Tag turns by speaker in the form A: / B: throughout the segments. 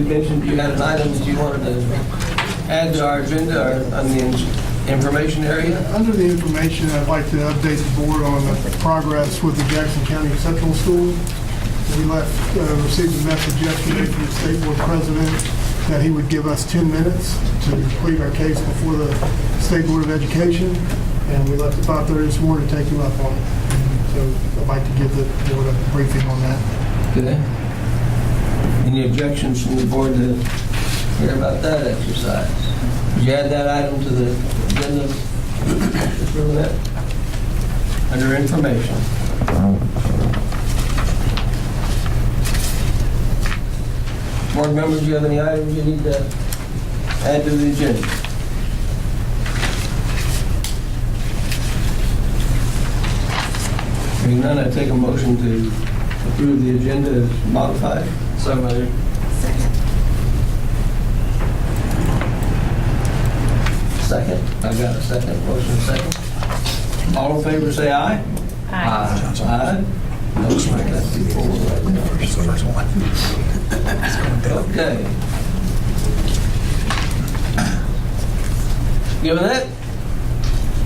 A: you mentioned you had an item that you wanted to add to our agenda or on the information area.
B: Under the information, I'd like to update the board on the progress with the Jackson County Central School. We received a message yesterday from the state board president that he would give us 10 minutes to complete our case before the State Board of Education, and we left at 5:30 this morning to take you up on it. So I'd like to give the board a briefing on that.
A: Okay. Any objections from the board to hear about that exercise? Would you add that item to the agenda? Approve that? Under information. Board members, do you have any items you need to add to the agenda? Hearing none, I take a motion to approve the agenda as modified. So moved. Second. I got a second. Motion second. All in favor say aye.
C: Aye.
A: Aye. Motion carries. Okay. Given that,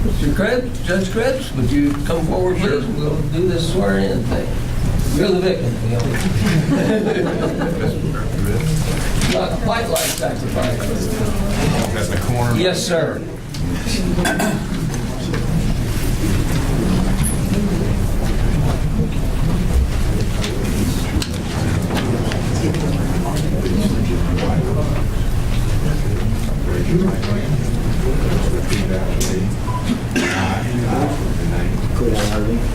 A: Mr. Krebs, Judge Krebs, would you come forward, please? We'll do this swearing-in thing. You're the victim. Not quite like sacrifice.
D: Got the corner.
A: Yes, sir.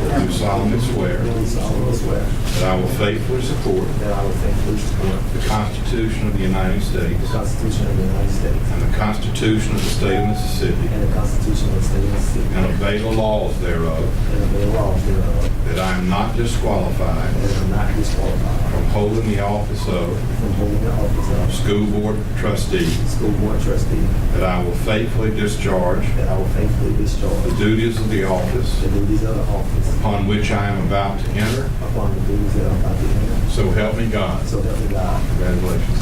D: Do solemnly swear that I will faithfully support the Constitution of the United States and the Constitution of the State of Mississippi and obey the laws thereof, that I am not disqualified from holding the office of School Board Trustee, that I will faithfully discharge the duties of the office upon which I am about to enter. So help me God. Congratulations.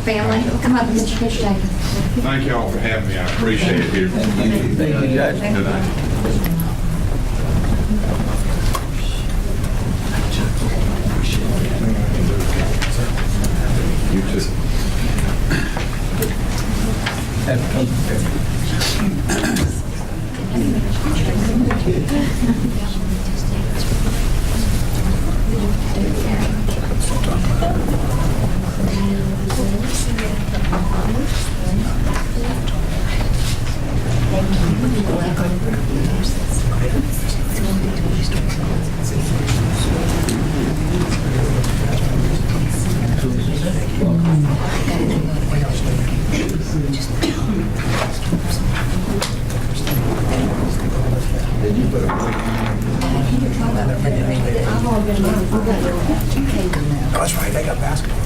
C: Family, come up, Mr. Fisher.
D: Thank you all for having me. I appreciate it here.
A: Thank you, Judge.
D: Good night. You too.
A: Have come.
E: Oh, that's right, they got basketball.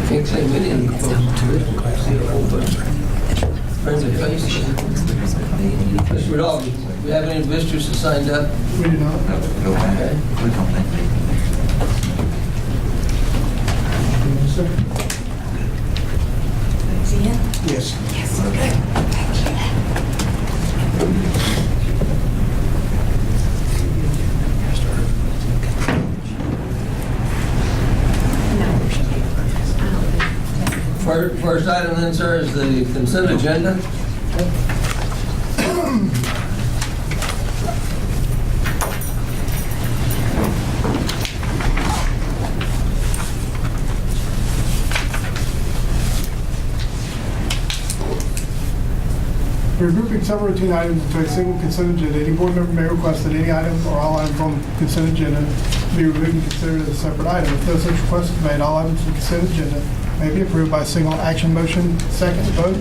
A: Can't say many of the folks to it. See a whole bunch of friendly faces. Mr. Ridall, do we have any visitors that signed up?
B: We do not.
A: Okay.
E: Yes.
A: First item then, sir, is the consent agenda.
B: We're grouping some routine items into a single consent agenda. Any board member may request that any item or all items on the consent agenda be removed and considered as a separate item. If no such request is made, all items on the consent agenda may be approved by a single action motion. Second vote.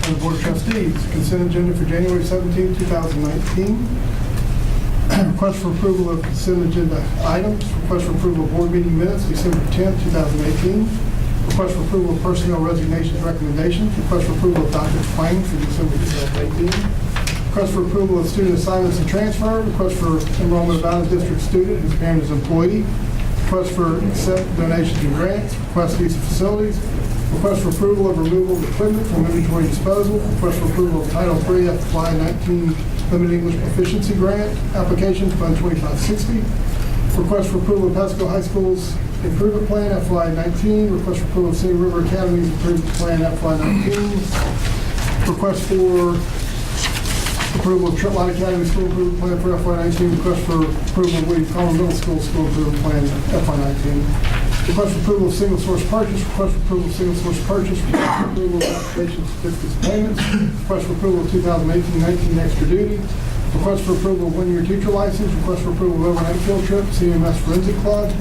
B: of the Board of Trustees. Consent agenda for January 17, 2019. Request for approval of consent agenda items. Request for approval of board meeting minutes, December 10, 2018. Request for approval of personnel resignations recommendations. Request for approval of doctor's claims for December 2018. Request for approval of student assignments and transfer. Request for enrollment of out-of-district student whose parent is employee. Request for accept donations and grants. Request use of facilities. Request for approval of removal of equipment from inventory disposal. Request for approval of Title III FY19 Limited English Proficiency Grant application, Fund 2560. Request for approval of Pascagoula High School's Improvement Plan FY19. Request for approval of City River Academy's Improvement Plan FY19. Request for approval of Trentline Academy School Improvement Plan for FY19. Request for approval of William Collins Middle School School Improvement Plan FY19. Request for approval of single source purchase. Request for approval of single source purchase. Request for approval of application certificates of payments. Request for approval of 2018-19 extra duty. Request for approval of one-year teacher license. Request for approval of overnight field trip, CMS Forensic Club.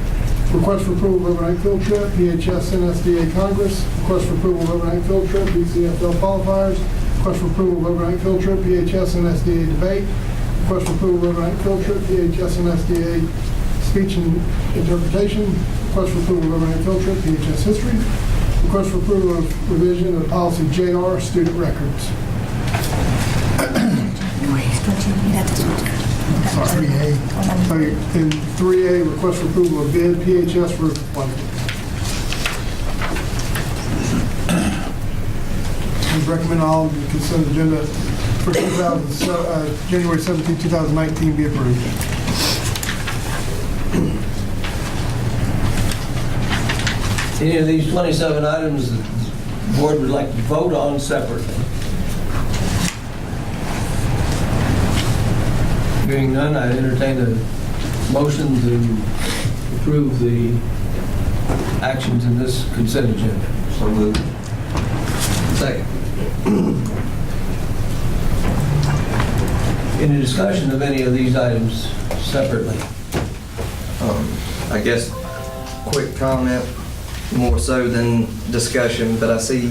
B: Request for approval of overnight field trip, PHS NSDA Congress. Request for approval of overnight field trip, BCFL qualifiers. Request for approval of overnight field trip, PHS NSDA debate. Request for approval of overnight field trip, PHS NSDA speech and interpretation. Request for approval of overnight field trip, PHS history. Request for approval of revision of policy JR, student records. Sorry, 3A. In 3A, request for approval of bid, PHS roof replacement. We recommend all of the consent agenda for January 17, 2019 be approved.
A: Any of these 27 items the board would like to vote on separately? Hearing none, I entertain a motion to approve the actions in this consent agenda. So moved. Second. Any discussion of any of these items separately?
F: I guess quick comment, more so than discussion, but I see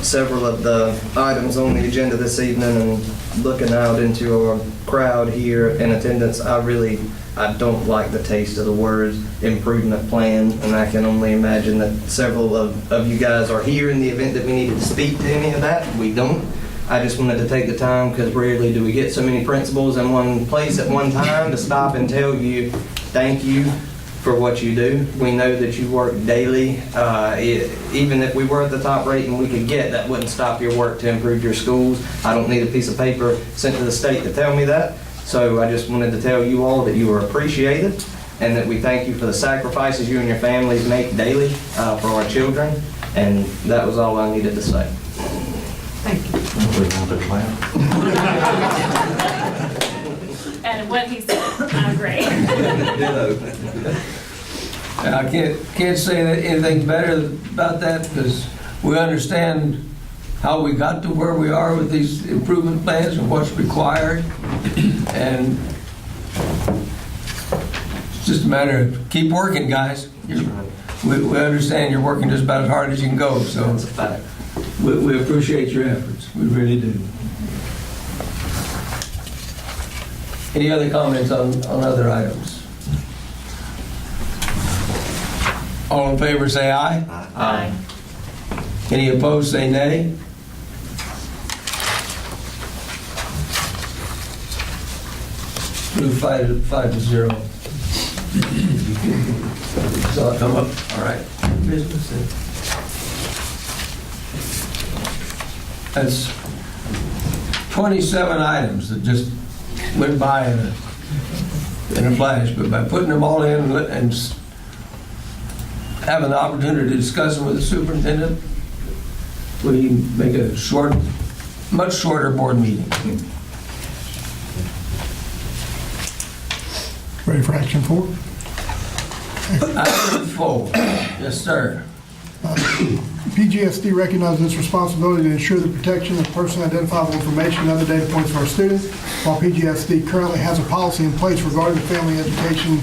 F: several of the items on the agenda this evening, and looking out into our crowd here in attendance, I don't like the taste of the word improvement plan, and I can only imagine that several of you guys are here in the event that we needed to speak to any of that. We don't. I just wanted to take the time, because rarely do we get so many principals in one place at one time, to stop and tell you thank you for what you do. We know that you work daily. Even if we were at the top rating we could get, that wouldn't stop your work to improve your schools. I don't need a piece of paper sent to the state to tell me that. So I just wanted to tell you all that you are appreciated, and that we thank you for the sacrifices you and your families make daily for our children. And that was all I needed to say.
C: Thank you.
G: And what he said, I agree.
A: I can't say anything better about that, because we understand how we got to where we are with these improvement plans and what's required. And it's just a matter of keep working, guys. We understand you're working just about as hard as you can go. So
F: That's a fact.
A: we appreciate your efforts. We really do. Any other comments on other items? All in favor say aye.
G: Aye.
A: Any opposed say nay. Approved 5-0. So I'll come up. All right. Business. That's 27 items that just went by in a flash, but by putting them all in and having the opportunity to discuss them with the superintendent, we make a much shorter board meeting.
B: Ready for action 4?
A: Item 4. Yes, sir.
B: PGSD recognizes its responsibility to ensure the protection of personally identifiable information and other data points for our students. While PGSD currently has a policy in place regarding the Family Education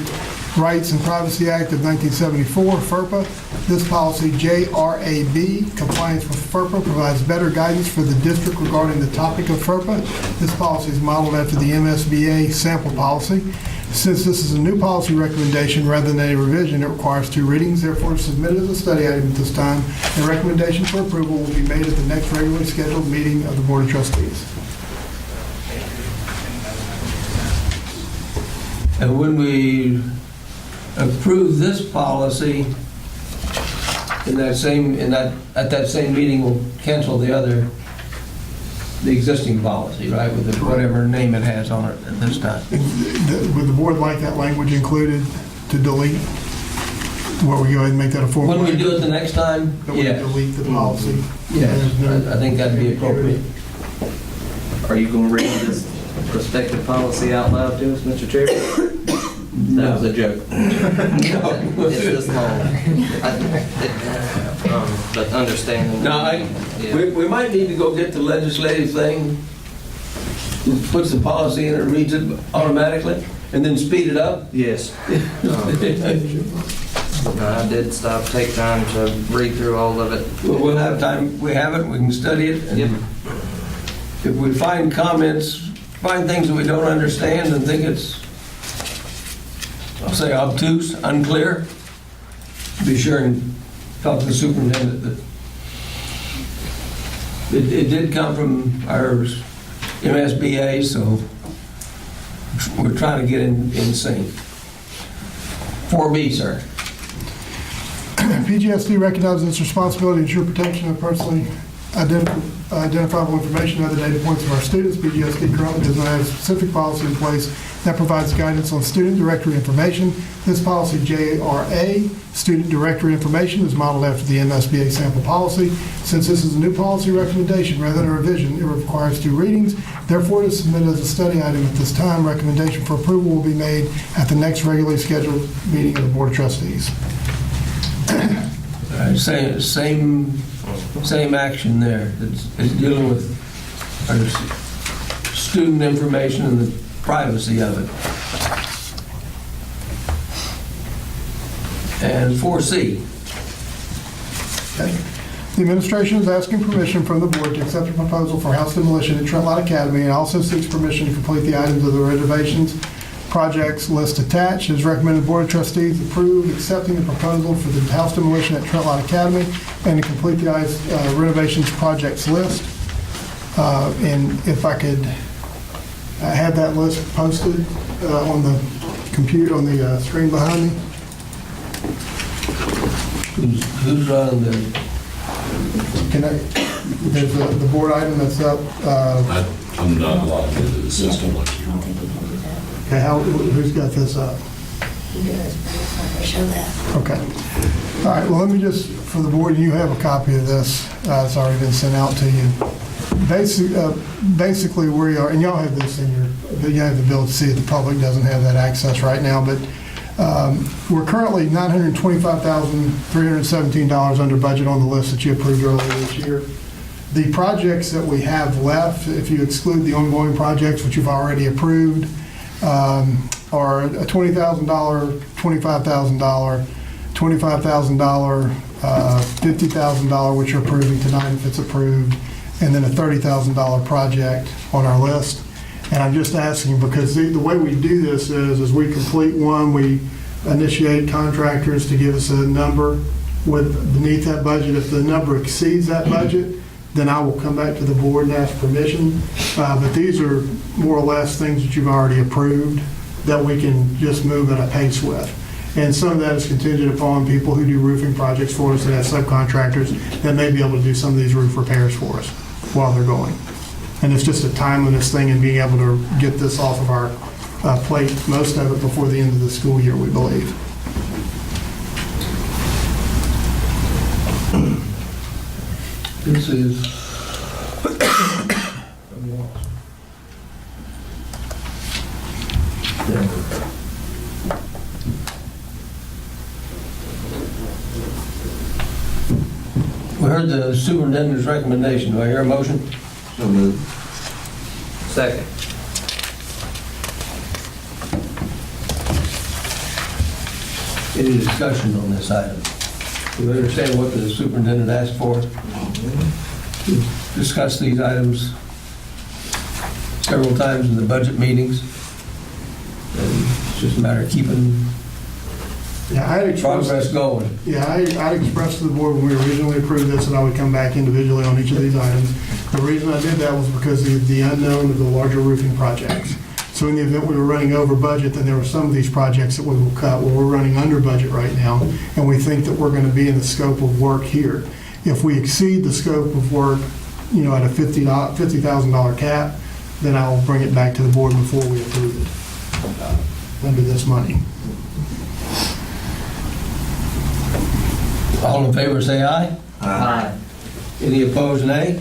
B: Rights and Privacy Act of 1974, FERPA, This policy, JRAB, compliance with FERPA, provides better guidance for the district regarding the topic of FERPA. This policy is modeled after the MSBA sample policy. Since this is a new policy recommendation rather than a revision, it requires 2 readings. Therefore, submitted as a study item at this time. A recommendation for approval will be made at the next regularly scheduled meeting of the Board of Trustees.
A: And when we approve this policy, at that same meeting, we'll cancel the existing policy, right, with whatever name it has on it at this time.
B: Would the board like that language included to delete? Where we go ahead and make that a formal?
A: When we do it the next time,
B: That we
A: yes.
B: delete the policy?
A: Yes, I think that'd be appropriate.
F: Are you going to read this prospective policy out loud to us, Mr. Chair? That was a joke. It's this long. But understanding.
A: Now, we might need to go get the legislative thing, puts the policy in, it reads it automatically, and then speed it up.
F: Yes. I did take time to read through all of it.
A: We'll have time, we have it, we can study it. And
F: Yep.
A: if we find comments, find things that we don't understand and think it's, I'll say obtuse, unclear, be sure and talk to the superintendent. It did come from our MSBA, so we're trying to get in sync. 4B, sir.
B: PGSD recognizes its responsibility to ensure protection of personally identifiable information and other data points of our students. PGSD currently does not have a specific policy in place that provides guidance on student directory information. This policy, JRA, student directory information, is modeled after the MSBA sample policy. Since this is a new policy recommendation rather than a revision, it requires 2 readings. Therefore, it is submitted as a study item at this time. Recommendation for approval will be made at the next regularly scheduled meeting of the Board of Trustees.
A: Same action there. It's dealing with our student information and the privacy of it. And 4C.
B: Okay. The administration is asking permission from the board to accept a proposal for house demolition at Trent Lott Academy and also seeks permission to complete the items of the renovations projects list attached. It is recommended the Board of Trustees approve accepting the proposal for the house demolition at Trent Lott Academy and to complete the renovations projects list. And if I could have that list posted on the computer, on the screen behind me.
A: Who's running the...
B: There's the board item that's up.
H: I'm not logged into the system like you.
B: Okay, who's got this up?
E: Show that.
B: Okay. All right, well, let me just, for the board, you have a copy of this. It's already been sent out to you. Basically, we are, and y'all have this in your, you have the ability to see it. The public doesn't have that access right now, but we're currently $925,317 under budget on the list that you approved earlier this year. The projects that we have left, if you exclude the ongoing projects, which you've already approved, are a $20,000, $25,000, $25,000, $50,000, which you're approving tonight if it's approved, and then a $30,000 project on our list. And I'm just asking because the way we do this is we complete one, we initiate contractors to give us a number beneath that budget. If the number exceeds that budget, then I will come back to the board and ask permission. But these are more or less things that you've already approved that we can just move at a pace with. And some of that is contingent upon people who do roofing projects for us that have subcontractors that may be able to do some of these roof repairs for us while they're going. And it's just a timeliness thing and being able to get this off of our plate, most of it before the end of the school year, we believe.
A: This is... We heard the superintendent's recommendation. Do I hear a motion?
F: So moved. Second.
A: Any discussion on this item? You understand what the superintendent asked for? We've discussed these items several times in the budget meetings. And it's just a matter of keeping
B: Yeah, I had expressed,
A: progress going.
B: yeah, I expressed to the board when we originally approved this that I would come back individually on each of these items. The reason I did that was because of the unknown of the larger roofing projects. So in the event we were running over budget, then there were some of these projects that we will cut. Well, we're running under budget right now, and we think that we're going to be in the scope of work here. If we exceed the scope of work, you know, at a $50,000 cap, then I'll bring it back to the board before we approve it under this money.
A: All in favor, say aye.
F: Aye.
A: Any opposed, nay?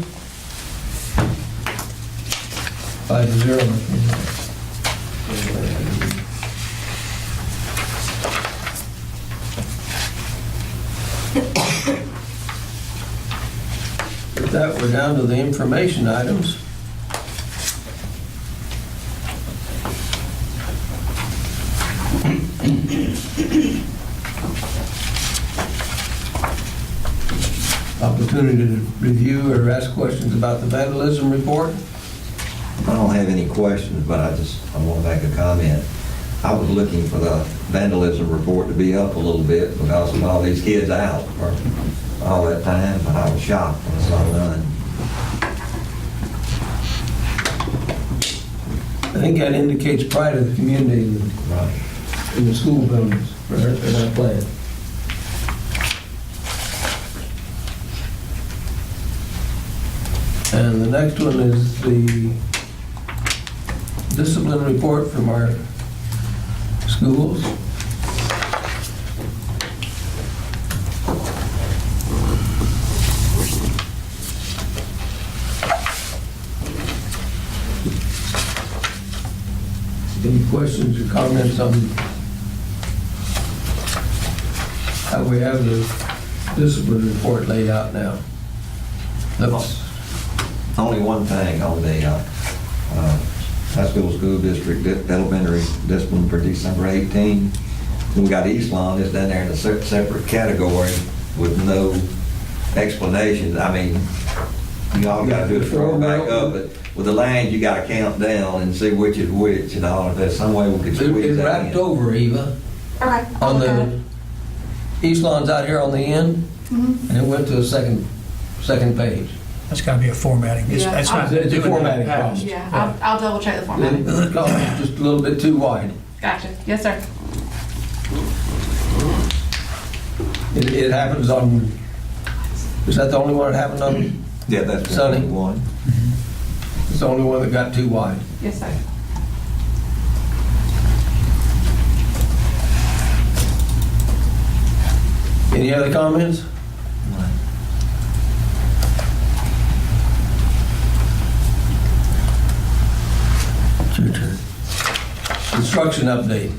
A: 5-0. With that, we're down to the information items. Opportunity to review or ask questions about the vandalism report.
I: I don't have any questions, but I want to make a comment. I was looking for the vandalism report to be up a little bit because of all these kids out for all that time, but I was shocked when I saw none.
A: I think that indicates pride of the community
I: Right.
A: in the school buildings for that plan. And the next one is the discipline report from our schools. Any questions or comments on how we have the discipline report laid out now? Looks
I: Only one thing on the Pascagoula School District Elementary Discipline for December 18. We got East Lawn, it's down there in a separate category with no explanation. I mean, you all got to do is throw it back up, but with the lines, you got to count down and see which is which and all. If there's some way we could squeeze
A: it
I: that
A: wrapped
I: in.
A: over, Eva.
C: Okay.
A: On the East Lawn's out here on the end, and it went to a second page.
E: That's got to be a formatting.
C: Yeah.
E: It's not
A: It's a
E: doing
A: formatting
E: that
A: problem.
E: past.
C: Yeah, I'll double check the formatting.
A: The column's just a little bit too wide.
C: Gotcha. Yes, sir.
A: It happens on, is that the only one that happened on?
I: Yeah, that's
A: Sonny.
I: one.
A: It's the only one that got too wide.
C: Yes, sir.
A: Any other comments? It's your turn. Construction update.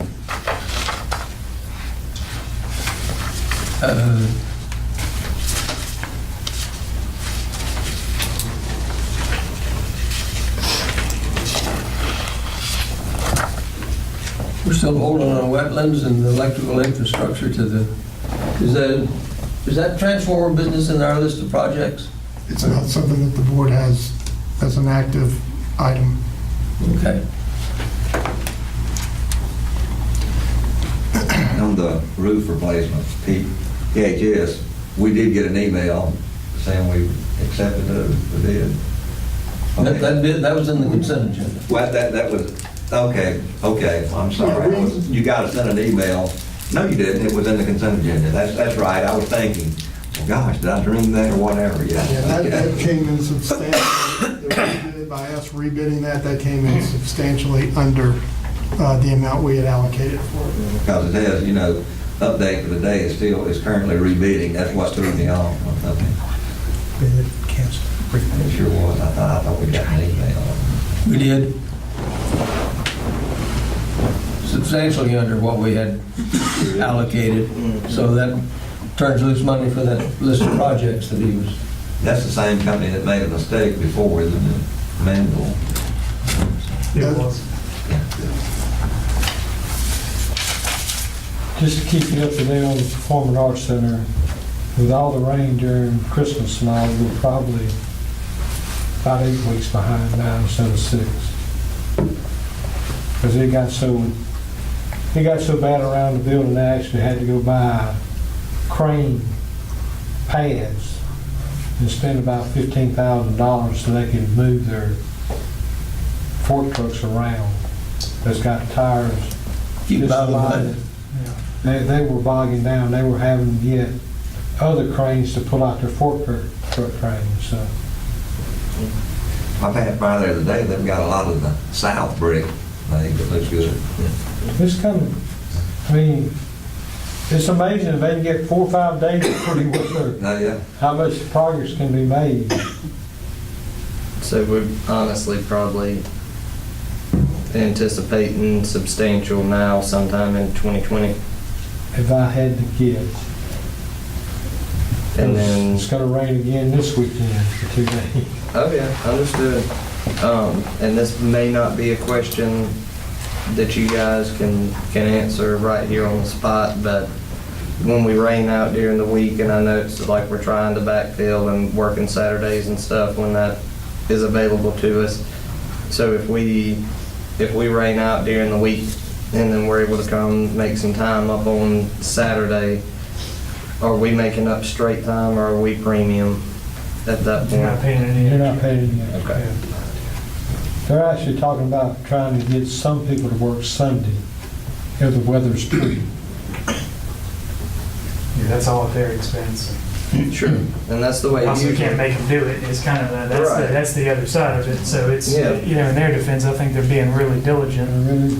A: We're still holding on wetlands and the electrical infrastructure to the, is that transformer business in our list of projects?
B: It's not something that the board has as an active item.
A: Okay.
I: On the roof replacement, PHS, we did get an email saying we accepted the bid.
A: That was in the consent agenda.
I: Well, that was, okay, I'm sorry. You got to send an email. No, you didn't. It was in the consent agenda. That's right. I was thinking, well, gosh, did I dream that or whatever?
B: Yeah,
I: Yeah.
B: that came in substantially, by us rebidding that came in substantially under the amount we had allocated for it.
I: Because it has, update for the day is currently rebidding. That's what threw me off. Okay.
E: Bid canceled.
I: It sure was. I thought we got an email.
A: We did. Substantially under what we had allocated, so that turns loose money for that list of projects that he was.
I: That's the same company that made a mistake before, isn't it? Manual.
B: It was.
J: Just to keep you up to date on the Performing Arts Center, with all the rain during Christmas and all, we're probably about 8 weeks behind now instead of 6. Because it got so bad around the building, they actually had to go buy crane pads and spend about $15,000 so they could move their fork trucks around. That's got tires.
A: Keep
J: just
A: out of
J: sliding. They were bogging down. They were having to get other cranes to pull out their fork truck cranes. So
I: I passed by there today, they've got a lot of the south brick. I think it looks good.
J: it's coming. I mean, it's amazing if they can get 4 or 5 days pretty much
I: Yeah.
J: how much progress can be made.
F: So we're honestly probably anticipating substantial now sometime in 2020.
J: If I had to guess.
F: And then,
J: It's gonna rain again this weekend for 2 days.
F: oh yeah, understood. And this may not be a question that you guys can answer right here on the spot, but when we rain out during the week, and I know it's like we're trying to backfill and working Saturdays and stuff when that is available to us. So if we rain out during the week and then we're able to come make some time up on Saturday, are we making up straight time or are we premium at that
E: You're not
F: point?
E: paying any.
J: You're not paying any extra.
F: Okay.
J: They're actually talking about trying to get some people to work Sunday if the weather's pretty.
E: Yeah, that's all at their expense.
F: Sure. And that's the way.
E: Also, you
F: usually-
E: can't make them do it. It's kind of
F: Right.
E: that's the other side of it. So it's
F: Yeah.
E: In their defense, I think they're being really diligent.
J: And really,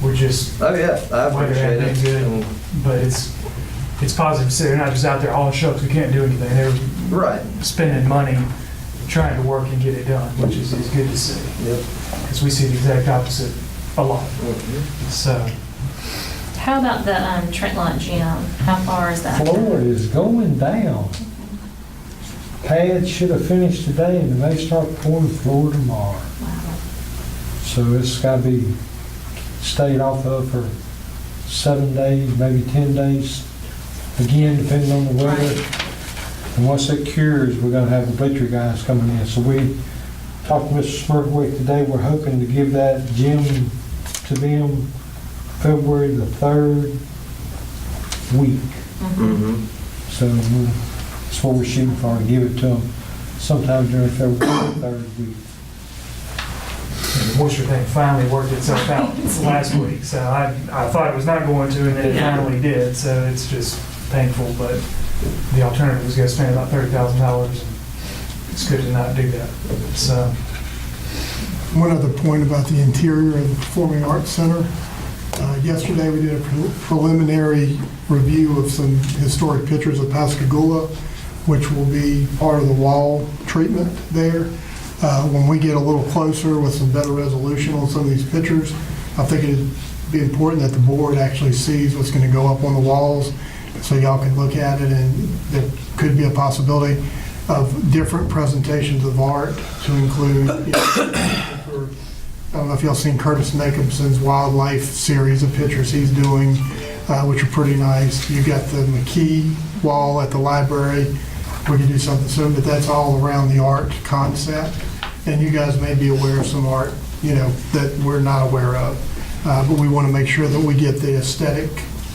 E: We're just,
F: Oh yeah, I
E: Weather
F: appreciate
E: had
F: it.
E: been good.
F: And-
E: but it's positive to see they're not just out there, oh shucks, we can't do anything. They're
F: Right.
E: spending money trying to work and get it done, which is good to see.
F: Yep.
E: Because we see the exact opposite a lot. So.
G: How about the Trentline gym? How far is that?
J: Floor is going down. Pads should have finished today and they may start pouring floor tomorrow.
G: Wow.
J: So it's got to be stayed off of for 7 days, maybe 10 days. Again, depending on the weather.
G: Right.
J: And once it cures, we're going to have the bleacher guys coming in. So we talked to Mr. Smirkwick today. We're hoping to give that gym to them February the 3rd week.
F: Mhm.
J: So that's what we're shooting for, to give it to them sometime during February the 3rd week.
E: The moisture thing finally worked itself out last week, so I thought it was not going to, and then it
G: Yeah.
E: finally did, so it's just painful, but the alternative was going to spend about $30,000, and it's good to not do that, so.
B: One other point about the interior of the Performing Arts Center. Yesterday, we did a preliminary review of some historic pictures of Pascagoula, which will be part of the wall treatment there. When we get a little closer with some better resolution on some of these pictures, I think it'd be important that the board actually sees what's going to go up on the walls, so y'all can look at it, and there could be a possibility of different presentations of art to include, I don't know if y'all seen Curtis Jacobson's wildlife series of pictures he's doing, which are pretty nice. You got the McKee wall at the library. We could do something soon, but that's all around the art concept. And you guys may be aware of some art, that we're not aware of. But we want to make sure that we get the aesthetic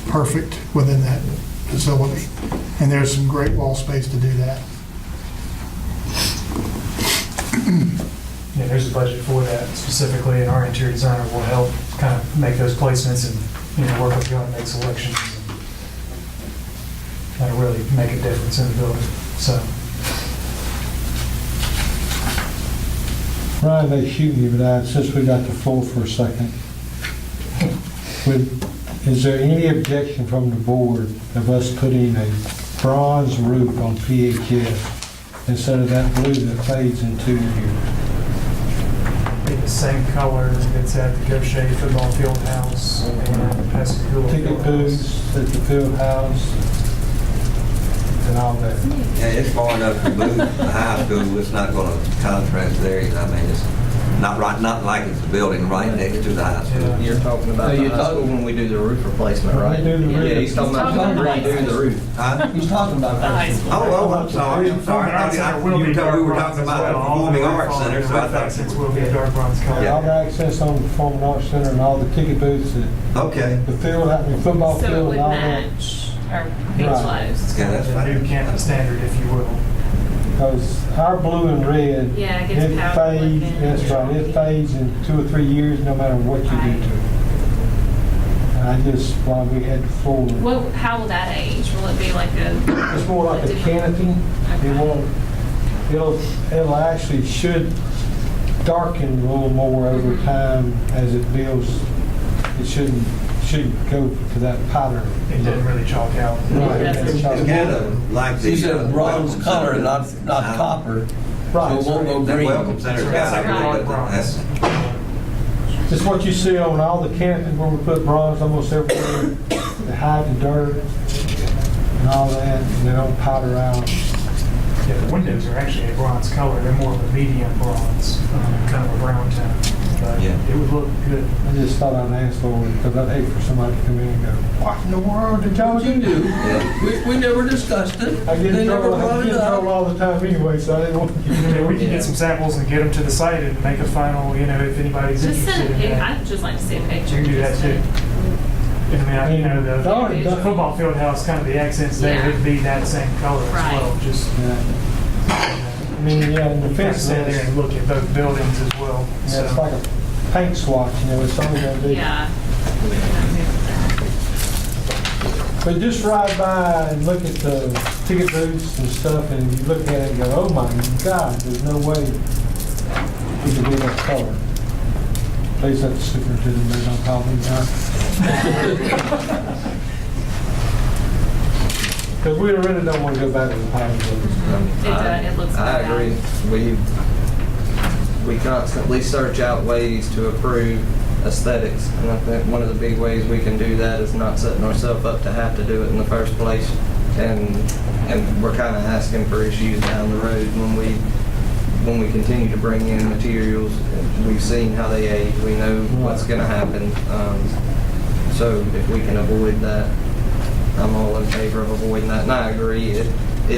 B: perfect within that facility. And there's some great wall space to do that.
E: Yeah, there's a budget for that specifically, and our interior designer will help kind of make those placements and, work with you on make selections. And that'll really make a difference in the building, so.
J: Ryan, they shoot you, but since we got the floor for a second, is there any objection from the board of us putting a bronze roof on PHS instead of that blue that fades in 2 years?
E: Be the same color that's at the Gautier Football Field House and Pascagoula
J: Ticket
E: Field House.
J: booths at the field house and all that.
I: Yeah, it's far enough to move the high school, it's not gonna contrast there, I mean, it's, Not like it's a building right next to the high school.
E: Yeah.
F: You're talking about
A: So
F: the
A: you're
F: high school
A: talking-
F: when we do the roof replacement, right?
J: When we do the roof.
F: Yeah, he's talking about redoing the roof.
I: Huh?
A: He's talking about
G: The high
A: that.
G: school.
I: Oh, I'm sorry. I thought
E: Will be
I: we
E: dark
I: were
E: bronze
I: talking
E: as
I: about the
E: well. All the
I: Performing
E: roof
I: Arts
E: on
I: Center,
E: the
I: so I
E: roof accents
I: thought.
E: will be a dark bronze color.
I: Yeah.
J: All the access on the Performing Arts Center and all the ticket booths,
I: Okay.
J: the field, the football
G: So it
J: field
G: would
J: and all that.
G: match or be
J: Right.
G: close.
I: Yeah, that's
E: The
I: fine.
E: new campus standard, if you will.
J: Because our blue and red,
G: Yeah, it gets powdered
J: fades,
G: looking.
J: that's right, it fades in 2 or 3 years, no matter what you do
G: Right.
J: to it. And I just, while we had the floor,
G: Well, how will that age? Will it be like a?
J: it's more like a canopy. It won't, it'll actually should darken a little more over time as it builds. It shouldn't go to that pattern.
E: It doesn't really chalk out.
J: Right.
I: It's kind of like the.
A: He said bronze
I: Welcome
A: color,
I: Center.
A: not copper.
J: Right.
A: So it won't go
I: That
A: green.
I: Welcome Center's got
E: That's
I: to
E: like
I: agree
E: dark
I: with
E: bronze.
I: that.
J: It's what you see on all the canopies where we put bronze almost everywhere. They hide the dirt and all that, and they don't powder out.
E: Yeah, the windows are actually a bronze color. They're more of a medium bronze, kind of a brown tone. But
I: Yeah.
E: it would look good.
J: I just thought I'd ask for it because I'd hate for somebody to come in and go, what in the world did y'all
A: What you
J: do?
A: do? We never discussed it.
J: I get
A: They
J: in
A: never
J: trouble, I
A: brought
J: get
A: it
J: in trouble
A: up.
J: all the time anyway, so I didn't want to get in
E: Yeah,
J: trouble.
E: we can get some samples and get them to the site and make a final, if anybody's
G: Just send
E: interested
G: a
E: in
G: pic.
E: that.
G: I'd just like to see a picture.
E: You can do that
G: just
E: too. And the
J: Darn,
E: football field house, kind of the accents there,
G: Yeah.
E: it'd be that same color as
G: Right.
E: well. Just
J: Yeah. I mean, yeah, and the
E: kind of
J: fence
E: stand there
J: is,
E: and look at both buildings as well.
J: yeah, it's
E: So-
J: like a paint swatch, it's only gonna do.
G: Yeah.
J: But just ride by and look at the ticket booths and stuff, and you look at it and go, oh my God, there's no way it could be that color. Please let the superintendent know, don't call me now. Because we really don't want to go back to the powder blues.
G: It looks
F: I
G: bad.
F: agree. We constantly search out ways to improve aesthetics, and I think one of the big ways we can do that is not setting ourselves up to have to do it in the first place. And we're kind of asking for issues down the road when we continue to bring in materials. We've seen how they age. We know what's going to happen. So if we can avoid that, I'm all in favor of avoiding that. And I agree, it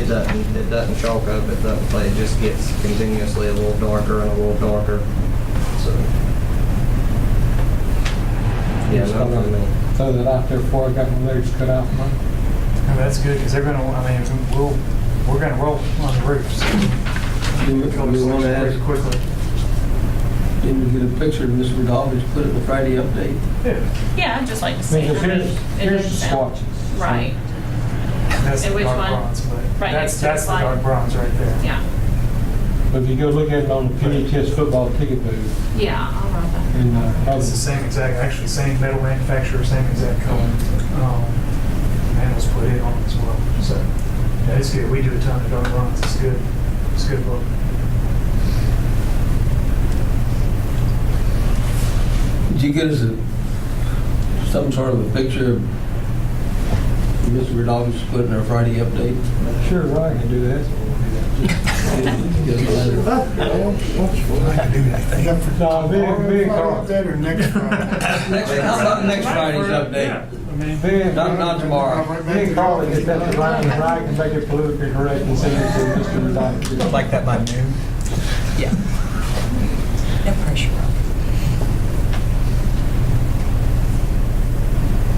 F: doesn't chalk up, it doesn't play, it just gets continuously a little darker and a little darker. So, yeah,
J: Just
F: no, I
J: gonna
F: mean,
J: throw that out there before I got my legs cut off.
E: And that's good, because they're gonna, we're gonna roll on the roof, so.
A: Do we
E: Color
A: want to
E: selection pretty
A: ask,
E: quickly.
A: can we get a picture of Mr. Rodolphus, put it in the Friday update?
E: Yeah,
G: Yeah, I'd just like to see
J: Because
G: how many.
J: here's the swatches.
G: Right.
E: that's
G: And
E: the
G: which
E: dark
G: one?
E: bronze, but
G: Right next to
E: that's
G: the
E: the
G: slide.
E: dark bronze right there.
G: Yeah.
J: But if you go look at it on the PHS football ticket booth,
G: Yeah, I'll write that.
J: and
E: It's the same exact, actually same metal manufacturer, same exact color. Panels put in on it as well. So, yeah, it's good. We do a ton of dark bronze. It's good. It's good look.
A: Did you get us some sort of a picture of Mr. Rodolphus put in our Friday update?
J: sure, I can do that.
A: Just a letter.
J: No, me and Carl.
B: That or next Friday.
A: How about next Friday's update? Not tomorrow.
J: Me and Carl get that to Ryan, and Ryan can make it politically correct and send it to Mr. Rodolphus.
E: Like that by noon.
K: No pressure.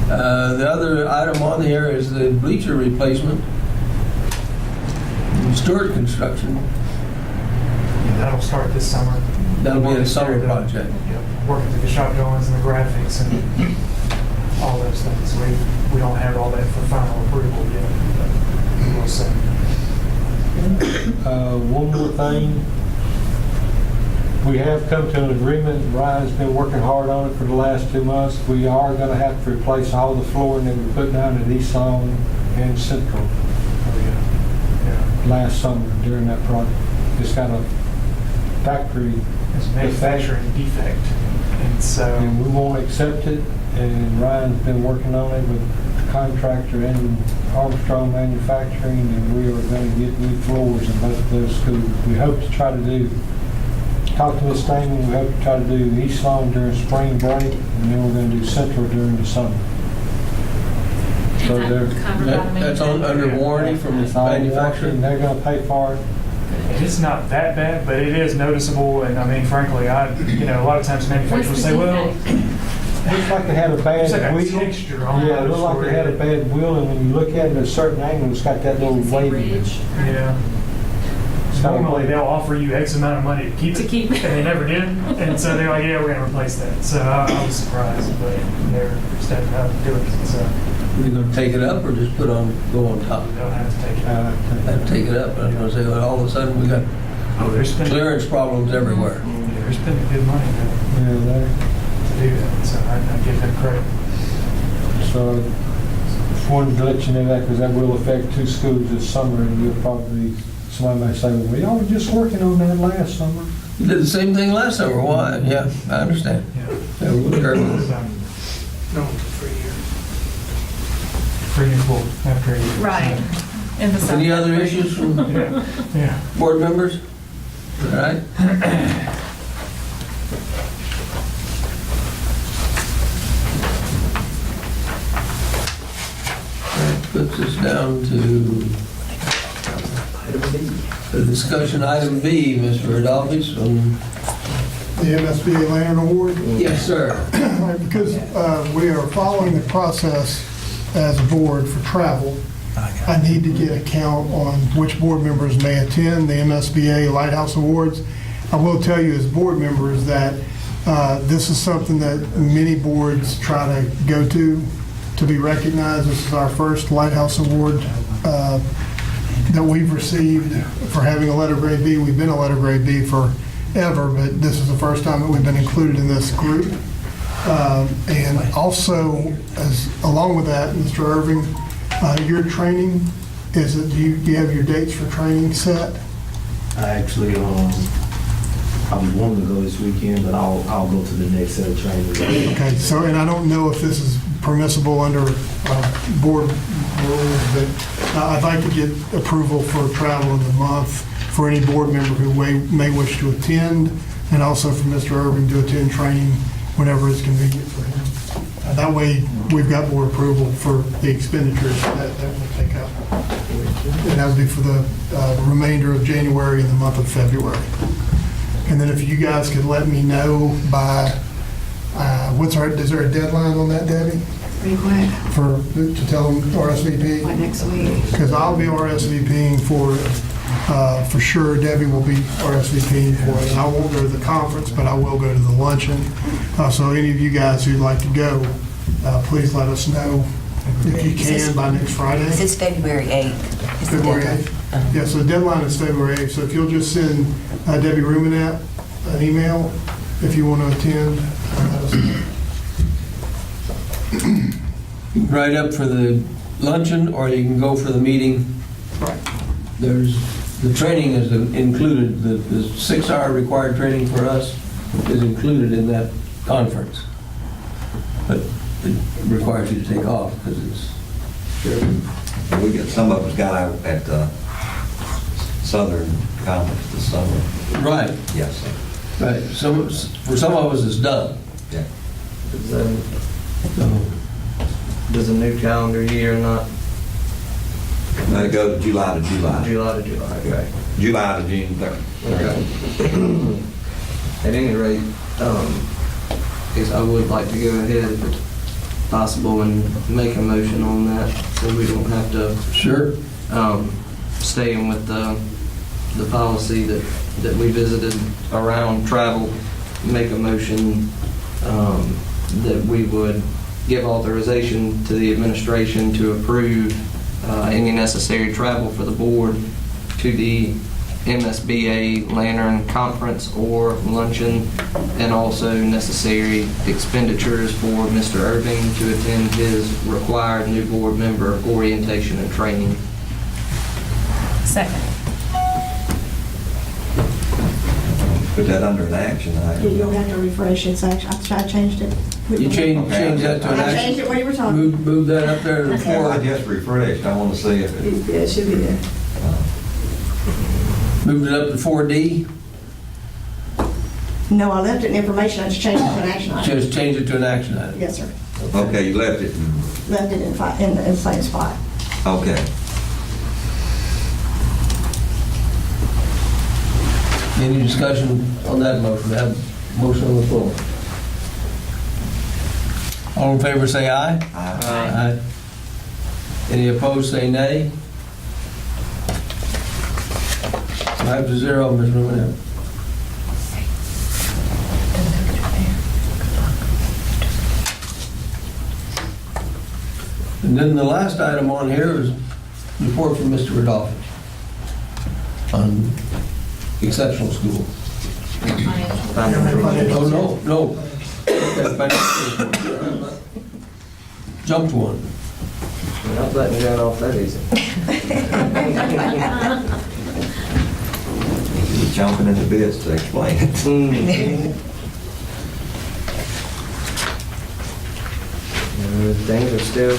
A: The other item on here is the bleacher replacement. Stewart Construction,
E: Yeah, that'll start this summer.
A: that'll be a summer project.
E: Yeah, working through the shop drawings and the graphics and all those things. We don't have all that for final approval yet, but we'll see.
J: One more thing. We have come to an agreement, Ryan's been working hard on it for the last 2 months. We are gonna have to replace all the flooring that we put down at East Long and Central
E: Oh, yeah.
J: last summer during that project. It's got a factory
E: It's a manufacturing defect. And so,
J: and we won't accept it, and Ryan's been working on it with the contractor and Armstrong Manufacturing, and we are gonna get new floors in both of those schools. We hope to try to do talked to Miss Damon, we hope to try to do East Lawn during spring break, and then we're gonna do Central during the summer. So
G: Is
J: they're,
G: that covered by the
A: That's on, under warranty from the
J: it's all
A: manufacturer?
J: and they're gonna pay for it.
E: It's not that bad, but it is noticeable, and I mean, frankly, a lot of times manufacturers
G: What's the
E: say, well,
J: Looks like they had a
E: there's like
J: bad
E: a
J: wheel.
E: texture on it.
J: Yeah, it looks like they had a bad wheel, and when you look at it at a certain angle, it's got that little wavy.
G: Ridge.
E: Yeah. Normally, they'll offer you X amount of money to keep
G: To
E: it,
G: keep it.
E: and they never did. And so they're like, yeah, we're gonna replace that. So I was surprised, but they're stepping up and doing it, so
A: Are you gonna take it up or just go on top?
E: they'll have to take it.
A: Have to take it up, I was gonna say, well, all of a sudden, we got
E: Oh, they're spending,
A: clearance problems everywhere.
E: they're spending good money to
J: Yeah, they,
E: do that, so I give them credit.
J: so just wanted to let you know that, because that will affect 2 schools this summer, and you'll probably, somebody may say, well, y'all were just working on that last summer.
A: You did the same thing last summer, why? Yeah, I understand.
E: Yeah.
A: Yeah, we're careful.
E: Free and full after a year.
G: Right. In the summer.
A: Any other issues from
E: Yeah.
A: board members? All right. That puts us down to the discussion item B, Mr. Adolphus.
B: The MSBA Lantern Award.
A: Yes, sir.
B: Because we are following the process as a board for travel, I need to get a count on which board members may attend the MSBA Lighthouse Awards. I will tell you as board members that this is something that many boards try to go to be recognized. This is our first Lighthouse Award that we've received for having a letter grade B. We've been a letter grade B forever, but this is the first time that we've been included in this group. And also, along with that, Mr. Irving, your training, do you have your dates for training set?
K: I actually, I'm wanting to go this weekend, but I'll go to the next set of training.
B: Okay, so, and I don't know if this is permissible under board rules, but I'd like to get approval for travel in the month for any board member who may wish to attend, and also for Mr. Irving to attend training whenever it's convenient for him. That way, we've got board approval for the expenditures that will take up. And that would be for the remainder of January and the month of February. And then if you guys could let me know by, is there a deadline on that, Debbie?
C: Pretty quick,
B: To tell them RSVP?
C: like next week.
B: Because I'll be RSVPing for sure. Debbie will be RSVPing for it. And I won't go to the conference, but I will go to the luncheon. So any of you guys who'd like to go, please let us know if you can by next Friday.
L: This is February 8th. Is the
B: February
L: deadline.
B: 8th. Yeah, so the deadline is February 8th. So if you'll just send Debbie Ruminat an email if you want to attend. Let us know.
A: You can write up for the luncheon, or you can go for the meeting.
B: Right.
A: The training is included, the 6-hour required training for us is included in that conference. But it requires you to take off because it's...
I: Some of us got out at the Southern Conference this summer.
A: Right,
I: Yes, sir.
A: right. For some of us, it's done.
I: Yeah.
F: Does a new calendar year not,
I: Let it go to July to July.
F: July to July, okay.
I: July to June 3rd.
F: Okay. At any rate, I guess I would like to go ahead if it's possible and make a motion on that so we don't have to
A: Sure.
F: staying with the policy that we visited around travel, make a motion that we would give authorization to the administration to approve any necessary travel for the board to the MSBA Lantern Conference or luncheon, and also necessary expenditures for Mr. Irving to attend his required new board member orientation and training.
G: Second.
I: Put that under an action item.
M: You don't have to refresh it, so I changed it.
A: You change that to an
M: I changed
A: action.
M: it while you were talking.
A: Move that up there to the
I: Well, I
A: floor.
I: just refreshed. I want to see if it...
M: Yeah, it should be there.
A: Moved it up to 4D.
M: No, I left it in information, I just changed it to an action item.
A: Just change it to an action item.
M: Yes, sir.
I: Okay, you left it,
M: Left it in the same spot.
I: okay.
A: Any discussion on that motion? Have motion on the floor. All in favor say aye. Aye. Any opposed say nay. 5-0, Ms. Rubenel. And then the last item on here is report from Mr. Rodolphe on exceptional school. Oh, no. Jumped one.
F: We're not letting you off that easy.
I: You're jumping into bits to explain it.
F: Things are still,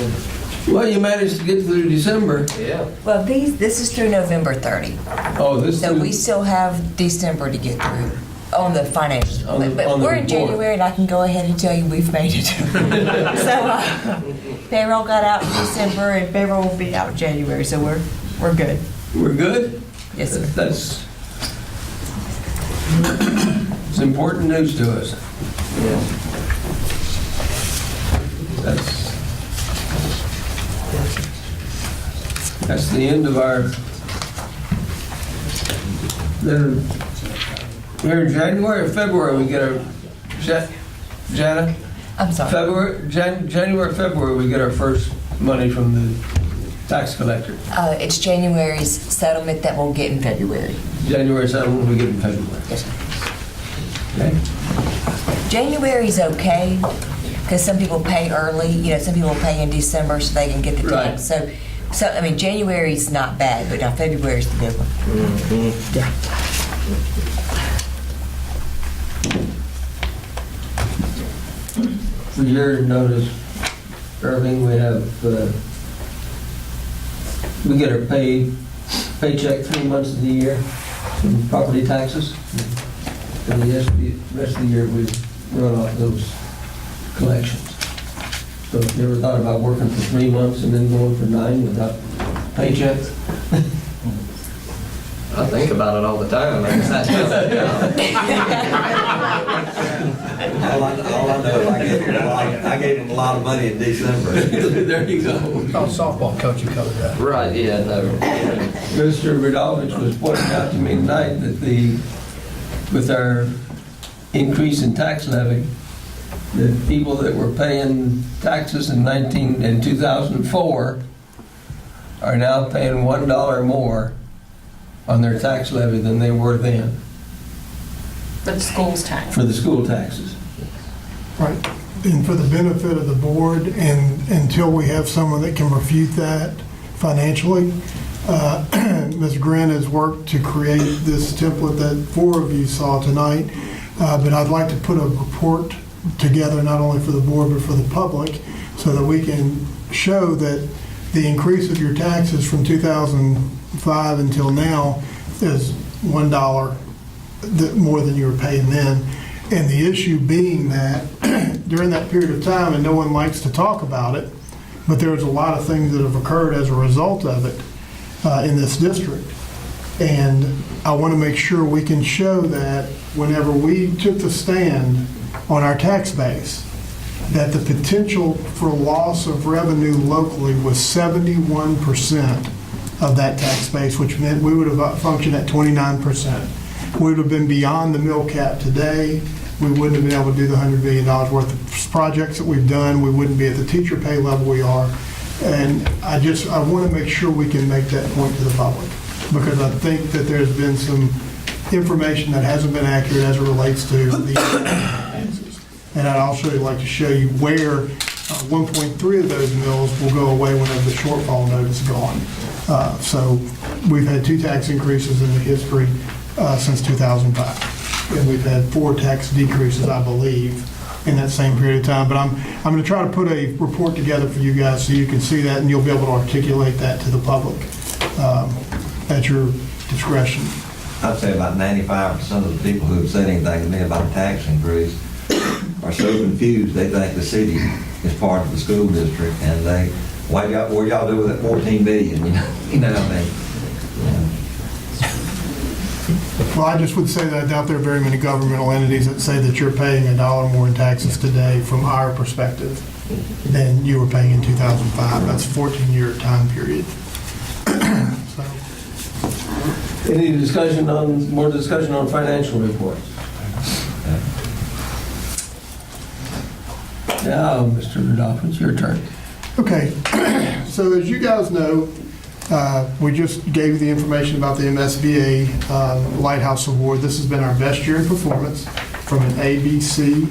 A: Well, you managed to get through December.
F: yeah.
L: Well, this is through November 30.
A: Oh, this
L: So we
A: is,
L: still have December to get through on the financials.
A: On the-
L: But
A: on the
L: we're in
A: report.
L: January, and I can go ahead and tell you we've made it. So payroll got out in December, and payroll will be out in January, so we're good.
A: we're good?
L: Yes, sir.
A: That's, it's important news to us.
F: Yeah.
A: That's the end of our, then, here in January or February, we get our, Jana?
L: I'm sorry.
A: January, February, we get our first money from the tax collector.
L: It's January's settlement that we'll get in February.
A: January settlement, we get in February.
L: Yes, sir.
A: Okay?
L: January's okay, because some people pay early, some people pay in December so they can get the
A: Right.
L: tax. So, I mean, January's not bad, but now February's the good one. Yeah.
A: For your notice, Irving, we have, we get our paycheck 3 months of the year from property taxes. And the rest of the year, we run off those collections. So if you ever thought about working for 3 months and then going for 9 without paychecks?
F: I think about it all the time. I guess that's
I: All I know is I gave him a lot of money in December.
A: There you go.
B: Softball coach, you covered that.
F: Right, yeah, no.
A: Mr. Radovich was pointing out to me tonight that with our increase in tax levy, the people that were paying taxes in 2004 are now paying $1 more on their tax levy than they were then
C: For the school's tax.
A: for the school taxes.
B: Right. And for the benefit of the board, and until we have someone that can refute that financially, Ms. Grin has worked to create this template that 4 of you saw tonight. But I'd like to put a report together, not only for the board, but for the public, so that we can show that the increase of your taxes from 2005 until now is $1 more than you were paying then. And the issue being that during that period of time, and no one likes to talk about it, but there's a lot of things that have occurred as a result of it in this district. And I want to make sure we can show that whenever we took the stand on our tax base, that the potential for loss of revenue locally was 71% of that tax base, which meant we would have functioned at 29%. We would have been beyond the mill cap today. We wouldn't have been able to do the $100 million worth of projects that we've done. We wouldn't be at the teacher pay level we are. And I want to make sure we can make that point to the public, because I think that there's been some information that hasn't been accurate as it relates to the taxes. And I'd also like to show you where 1.3 of those mills will go away whenever the shortfall note is gone. So we've had 2 tax increases in the history since 2005. And we've had 4 tax decreases, I believe, in that same period of time. But I'm going to try to put a report together for you guys so you can see that, and you'll be able to articulate that to the public at your discretion.
I: I'd say about 95% of the people who have said anything to me about a tax increase are so confused, they think the city is part of the school district, and what y'all do with that 14 billion, you know what I mean?
B: Well, I just would say that I doubt there are very many governmental entities that say that you're paying $1 more in taxes today from our perspective than you were paying in 2005. That's a 14-year time period. So,
A: Any more discussion on financial reports? Now, Mr. Rudolph, it's your turn.
B: okay, so as you guys know, we just gave you the information about the MSBA Lighthouse Award. This has been our best year in performance from an ABC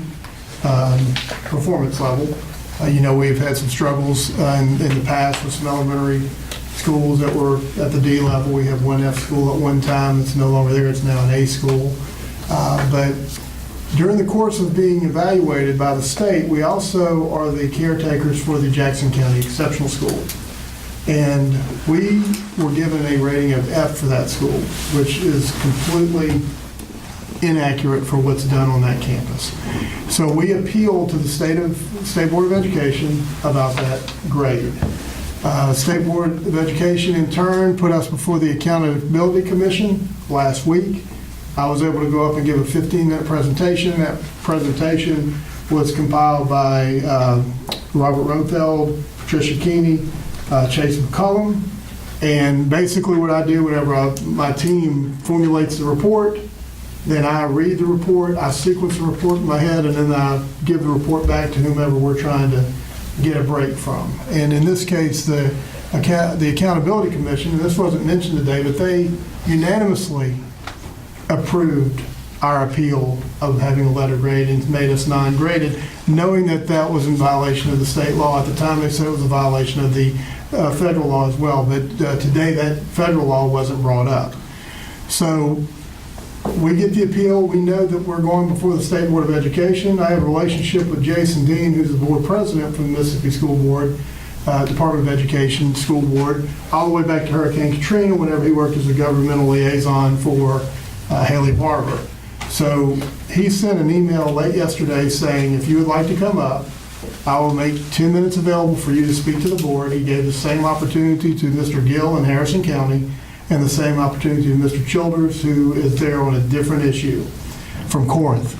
B: performance level. We've had some struggles in the past with some elementary schools that were at the D level. We have one F school at one time. It's no longer there. It's now an A school. But during the course of being evaluated by the state, we also are the caretakers for the Jackson County Exceptional School. And we were given a rating of F for that school, which is completely inaccurate for what's done on that campus. So we appealed to the State Board of Education about that grade. State Board of Education, in turn, put us before the Accountability Commission last week. I was able to go up and give a 15-minute presentation. That presentation was compiled by Robert Rumfeld, Patricia Keeney, Chase McCullum, and basically what I do whenever my team formulates the report, then I read the report, I sequence the report in my head, and then I give the report back to whomever we're trying to get a break from. And in this case, the Accountability Commission, and this wasn't mentioned today, but they unanimously approved our appeal of having a letter grade and made us non-graded, knowing that that was in violation of the state law. At the time, they said it was a violation of the federal law as well, but today that federal law wasn't brought up. So we get the appeal. We know that we're going before the State Board of Education. I have a relationship with Jason Dean, who's the board president from the Mississippi School Board, Department of Education School Board, all the way back to Hurricane Katrina, whenever he worked as a governmental liaison for Haley Barbour. So he sent an email late yesterday saying, if you would like to come up, I will make 10 minutes available for you to speak to the board. He gave the same opportunity to Mr. Gill in Harrison County and the same opportunity to Mr. Childers, who is there on a different issue from Corinth.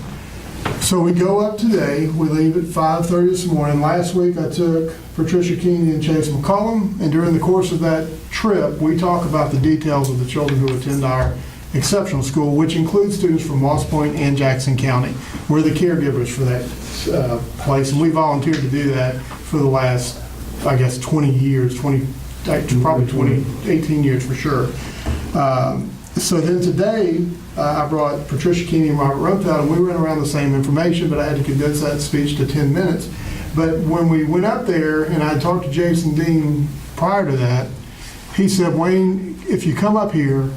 B: So we go up today. We leave at 5:30 this morning. Last week I took Patricia Keeney and Chase McCullum, and during the course of that trip, we talk about the details of the children who attend our exceptional school, which includes students from Moss Point and Jackson County. We're the caregivers for that place, and we volunteered to do that for the last, 20 years, probably 18 years for sure. So then today, I brought Patricia Keeney and Robert Rumfeld, and we went around the same information, but I had to condense that speech to 10 minutes. But when we went up there, and I talked to Jason Dean prior to that, he said, Wayne, if you come up here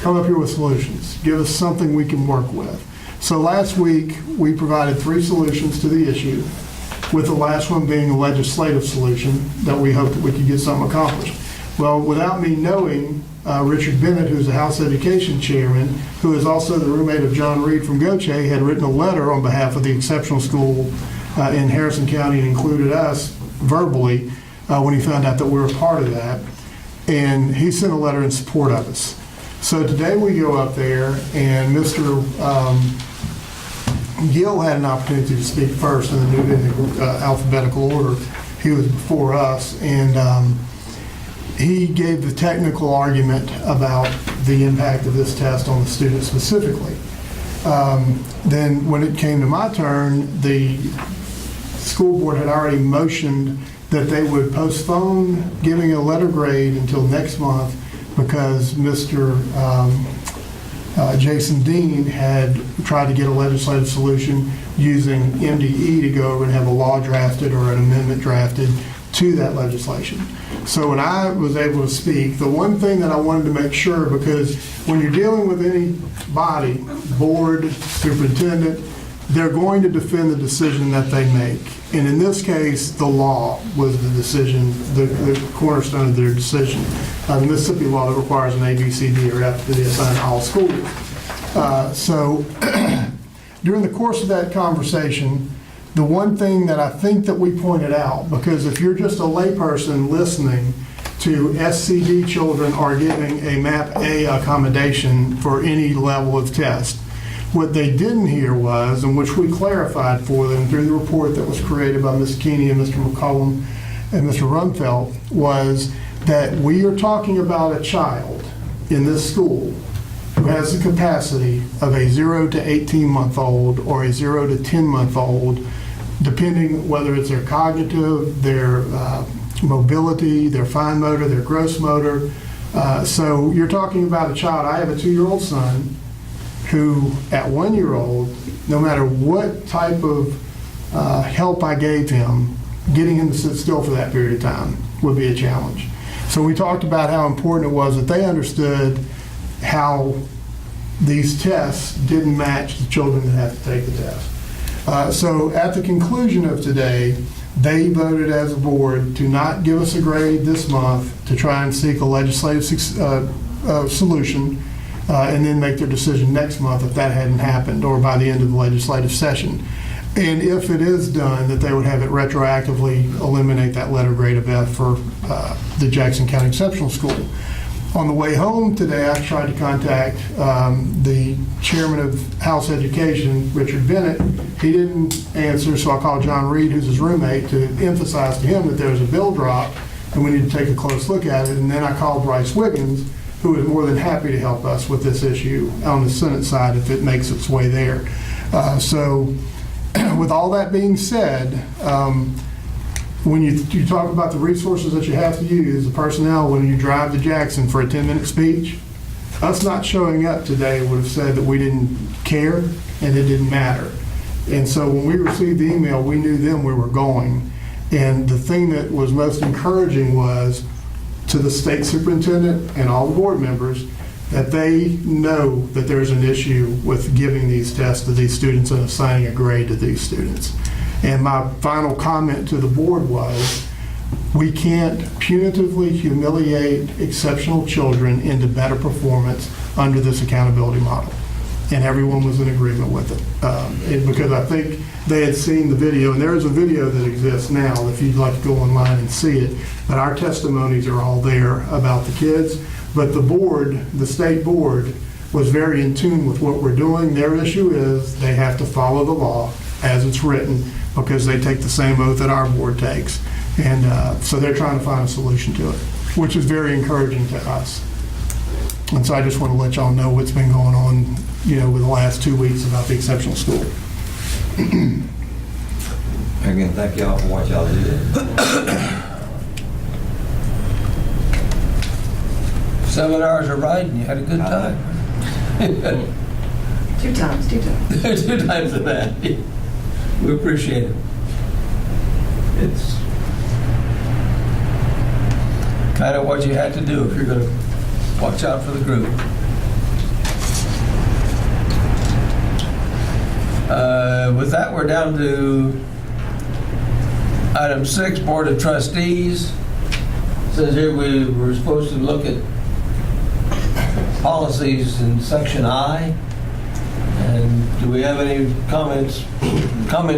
B: with solutions. Give us something we can work with. So last week, we provided 3 solutions to the issue, with the last one being a legislative solution that we hoped that we could get something accomplished. Well, without me knowing, Richard Bennett, who's the House Education Chairman, who is also the roommate of John Reed from Gautier, had written a letter on behalf of the exceptional school in Harrison County and included us verbally when he found out that we were a part of that. And he sent a letter in support of us. So today we go up there, and Mr. Gill had an opportunity to speak first in the alphabetical order. He was before us, and he gave the technical argument about the impact of this test on the students specifically. Then when it came to my turn, the school board had already motioned that they would postpone giving a letter grade until next month because Mr. Jason Dean had tried to get a legislative solution using MDE to go over and have a law drafted or an amendment drafted to that legislation. So when I was able to speak, the one thing that I wanted to make sure, because when you're dealing with any body, board, superintendent, they're going to defend the decision that they make. And in this case, the law was the decision, the cornerstone of their decision. The Mississippi law that requires an A, B, C, D, or F to be assigned to all schools. So during the course of that conversation, the one thing that I think that we pointed out, because if you're just a layperson listening to SCD children are getting a MAP A accommodation for any level of test, what they didn't hear was, and which we clarified for them through the report that was created by Ms. Keeney and Mr. McCollum and Mr. Rumfeld, was that we are talking about a child in this school who has the capacity of a 0 to 18-month-old or a 0 to 10-month-old, depending whether it's their cognitive, their mobility, their fine motor, their gross motor. So you're talking about a child. I have a 2-year-old son who, at 1-year-old, no matter what type of help I gave him, getting him to sit still for that period of time would be a challenge. So we talked about how important it was that they understood how these tests didn't match the children that have to take the test. So at the conclusion of today, they voted as a board to not give us a grade this month, to try and seek a legislative solution, and then make their decision next month if that hadn't happened, or by the end of the legislative session. And if it is done, that they would have it retroactively eliminate that letter grade of F for the Jackson County Exceptional School. On the way home today, I tried to contact the chairman of House Education, Richard Bennett. He didn't answer, so I called John Reed, who's his roommate, to emphasize to him that there was a bill drop and we need to take a close look at it. And then I called Bryce Wiggins, who is more than happy to help us with this issue on the Senate side if it makes its way there. So with all that being said, when you talk about the resources that you have to use, the personnel, when you drive to Jackson for a 10-minute speech, us not showing up today would have said that we didn't care and it didn't matter. And so when we received the email, we knew then we were going. And the thing that was most encouraging was to the state superintendent and all the board members that they know that there's an issue with giving these tests to these students and assigning a grade to these students. And my final comment to the board was, we can't punitively humiliate exceptional children into better performance under this accountability model. And everyone was in agreement with it. Because I think they had seen the video, and there is a video that exists now if you'd like to go online and see it, but our testimonies are all there about the kids. But the board, the state board, was very in tune with what we're doing. Their issue is they have to follow the law as it's written, because they take the same oath that our board takes. And so they're trying to find a solution to it, which is very encouraging to us. And so I just want to let y'all know what's been going on, over the last 2 weeks about the exceptional school.
I: Again, thank y'all for what y'all did.
A: 7 hours of riding, you had a good time.
M: 2 times.
A: 2 times of that. We appreciate it. It's kind of what you had to do if you're going to watch out for the group. With that, we're down to item 6, Board of Trustees. It says here we were supposed to look at policies in section I. And do we have any comment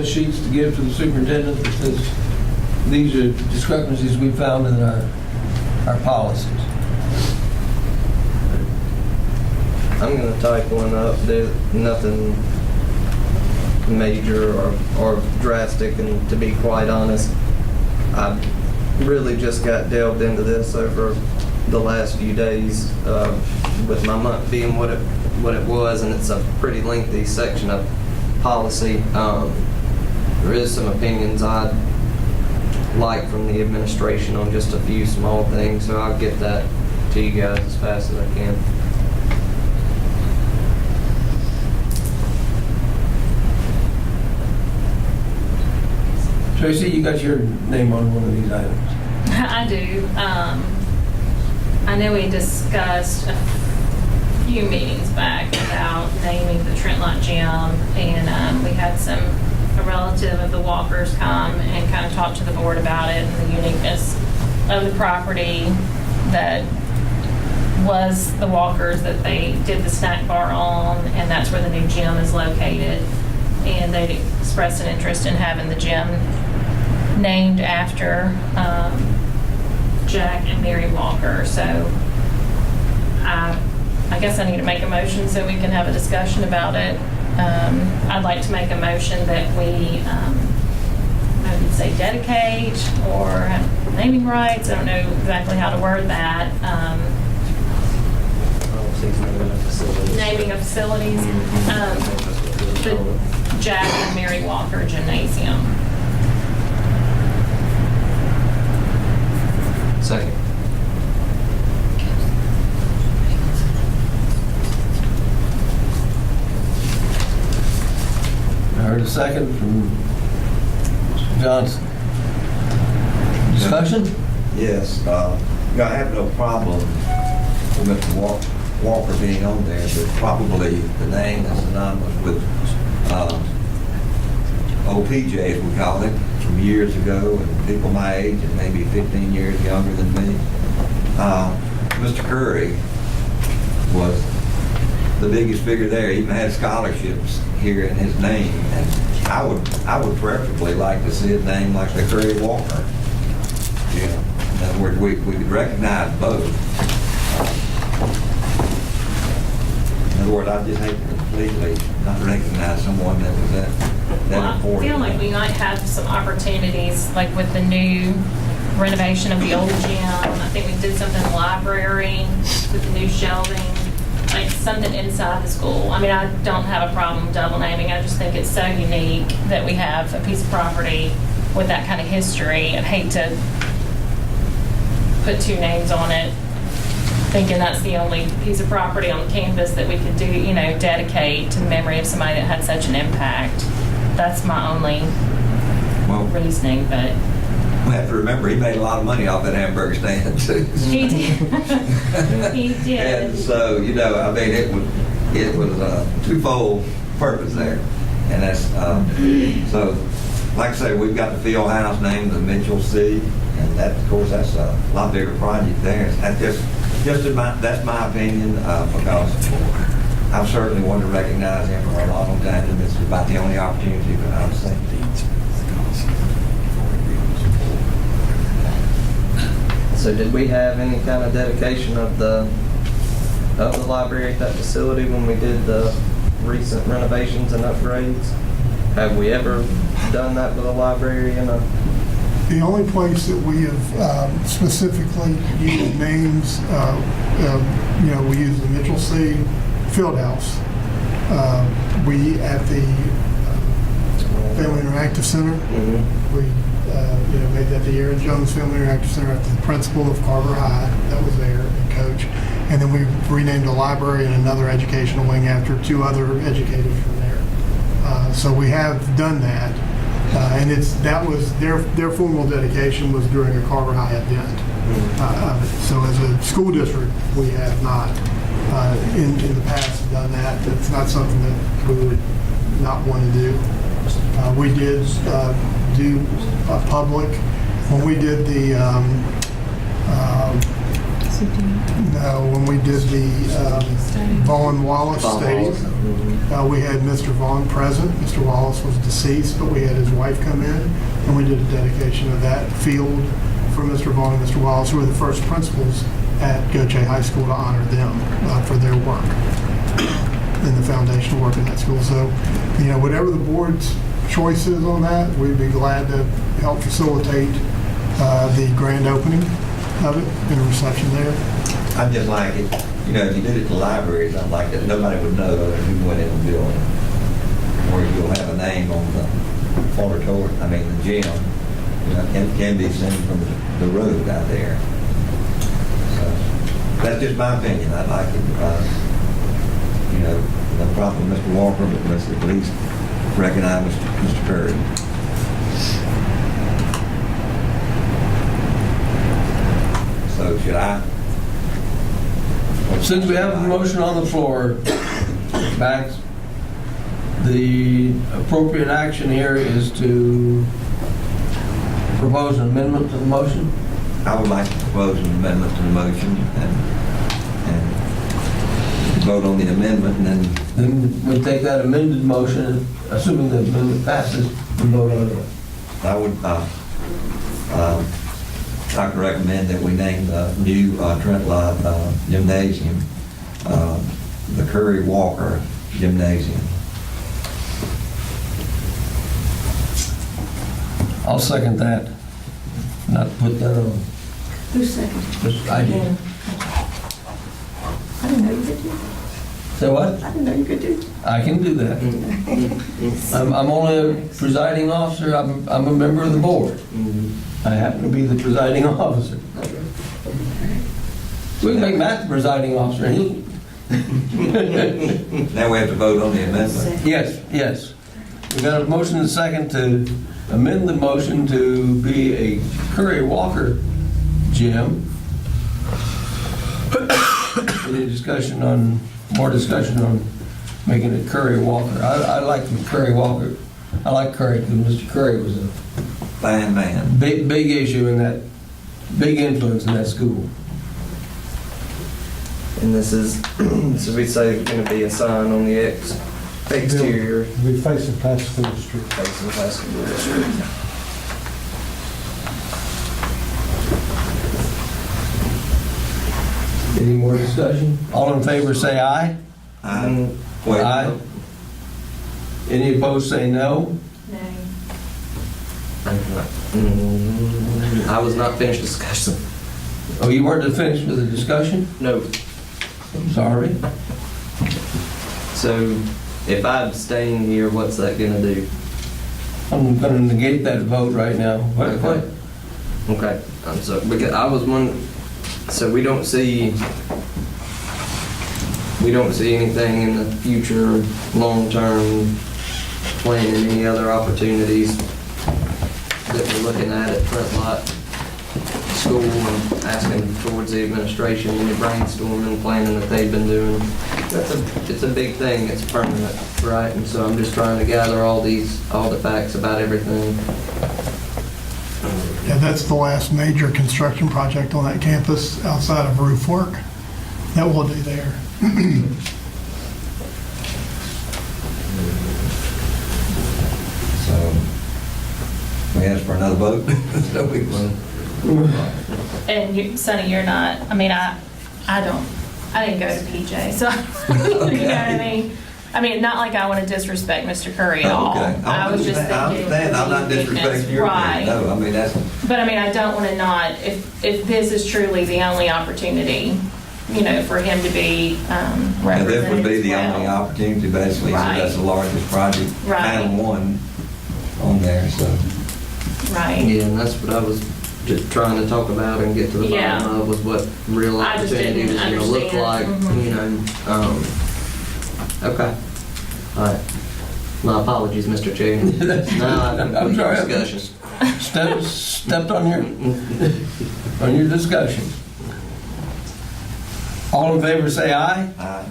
A: sheets to give to the superintendent that says these are discrepancies we found in our policies?
F: I'm going to type one up. There's nothing major or drastic, and to be quite honest, I really just got delved into this over the last few days, with my month being what it was, and it's a pretty lengthy section of policy. There is some opinions I'd like from the administration on just a few small things, so I'll get that to you guys as fast as I can.
A: Tracy, you got your name on one of these items.
G: I do. I know we discussed a few meetings back about naming the Trent Lot Gym, and we had had a relative of the Walkers come and kind of talk to the board about it and the uniqueness of the property that was the Walkers that they did the snack bar on, and that's where the new gym is located. And they expressed an interest in having the gym named after Jack and Mary Walker. So I guess I need to make a motion so we can have a discussion about it. I'd like to make a motion that we, I would say dedicate or have naming rights. I don't know exactly how to word that. Naming of facilities. The Jack and Mary Walker Gymnasium.
A: Second. I heard a second from Mr. Johnson. Discussion?
I: Yes, I have no problem with Mr. Walker being on there, but probably the name is synonymous with OPJ, as we call it, from years ago, and people my age and maybe 15 years younger than me. Mr. Curry was the biggest figure there, even had scholarships here in his name, and I would preferably like to see his name like the Curry Walker. Yeah, in other words, we could recognize both. In other words, I just hate to completely not recognize someone that was that important.
G: I feel like we might have some opportunities, like with the new renovation of the old gym. I think we did something in the library with the new shelving, like something inside the school. I mean, I don't have a problem double naming. I just think it's so unique that we have a piece of property with that kind of history. I'd hate to put two names on it, thinking that's the only piece of property on campus that we could do, dedicate to the memory of somebody that had such an impact. That's my only reasoning, but...
I: We have to remember, he made a lot of money off that hamburger stand, too.
G: He did. He did.
I: And so, I mean, it was a twofold purpose there. And that's, so, like I say, we've got the field house named the Mitchell C. And that, of course, that's a lot bigger project there. That's my opinion, because I've certainly wanted to recognize him for a long time, and this is about the only opportunity that I've seen.
F: So did we have any kind of dedication of the library at that facility when we did the recent renovations and upgrades? Have we ever done that with a library in a...
B: The only place that we have specifically used names, we use the Mitchell C. Fieldhouse. We, at the Family Interactive Center, we made that the Aaron Jones Family Interactive Center after the principal of Carver High that was there and coach. And then we renamed a library and another educational wing after two other educators from there. So we have done that. And that was their formal dedication was during a Carver High event. So as a school district, we have not in the past done that. It's not something that we would not want to do. We did do public when we did the Vaughn Wallace Stadium. We had Mr. Vaughn present. Mr. Wallace was deceased, but we had his wife come in, and we did a dedication of that field for Mr. Vaughn and Mr. Wallace, who were the first principals at Gautier High School to honor them for their work in the foundational work in that school. So, whatever the board's choice is on that, we'd be glad to help facilitate the grand opening of it and a reception there.
I: I just like it. If you did it to libraries, I'd like that nobody would know who went in the building. Or you'll have a name on the auditorium, the gym, can be seen from the road out there. So that's just my opinion. I'd like it because, no problem with Mr. Walker, but let's at least recognize Mr. Curry. So should I?
A: Since we have a motion on the floor, back The appropriate action here is to propose an amendment to the motion.
I: I would like to propose an amendment to the motion and vote on the amendment and then
A: Then we take that amended motion, assuming the amendment passes, and vote on it.
I: I would like to recommend that we name the new Trent Lott Gymnasium, the Curry Walker Gymnasium.
A: I'll second that. Not put that on.
M: Who's second?
A: Just I did.
M: I didn't know you could do
A: Say what?
M: that. I didn't know you could do
A: I can do that. I'm only a presiding officer. I'm a member of the board. I happen to be the presiding officer. We can make Matt the presiding officer. and he'll-
I: Now we have to vote on the amendment.
A: Yes, yes. We got a motion and a second to amend the motion to be a Curry Walker gym. Any discussion on, more discussion on making it Curry Walker? I like the Curry Walker. I like Curry because Mr. Curry was a
I: Fine man.
A: big issue in that, big influence in that school.
F: And this is, so we say going to be a sign on the exterior
J: We facing Pascagoula Street.
F: facing Pascagoula Street.
A: Any more discussion? All in favor say aye.
I: Wait.
A: Aye. Any opposed say no.
F: I was not finished discussing.
A: Oh, you weren't finished with the discussion?
F: No.
A: Sorry.
F: So if I abstain here, what's that gonna do?
A: I'm going to negate that vote right now. What?
F: Okay, so, because I was one, so we don't see anything in the future, long-term planning, any other opportunities that we're looking at Trent Lott School and asking towards the administration, any brainstorming, planning that they've been doing. It's a big thing, it's permanent, right? And so I'm just trying to gather all the facts about everything.
B: Yeah, that's the last major construction project on that campus outside of roof work that we'll do there.
I: So we ask for another vote. So we will.
G: And you, Sonny, you're not, I mean, I didn't go to PJ, so, you know what I mean? I mean, not like I want to disrespect Mr. Curry at all.
I: Okay.
G: I was just thinking.
I: I understand. I'm not disrespecting your
G: Right.
I: opinion. No, I mean, that's,
G: But I mean, I don't want to not, if this is truly the only opportunity, you know, for him to be
I: and
G: represented
I: this would be
G: as
I: the
G: well.
I: only opportunity, basically, so
G: Right.
I: that's the largest project,
G: Right.
I: and one on there, so.
G: Right.
F: Yeah, and that's what I was just trying to talk about and get to the
G: Yeah.
F: bottom of, was what real
G: I just
F: opportunity was
G: didn't
F: gonna look like,
G: understand.
F: you know, okay. All right. My apologies, Mr. Chair.
A: I'm sorry.
F: Discussion.
A: Stepped on your discussion. All in favor say aye.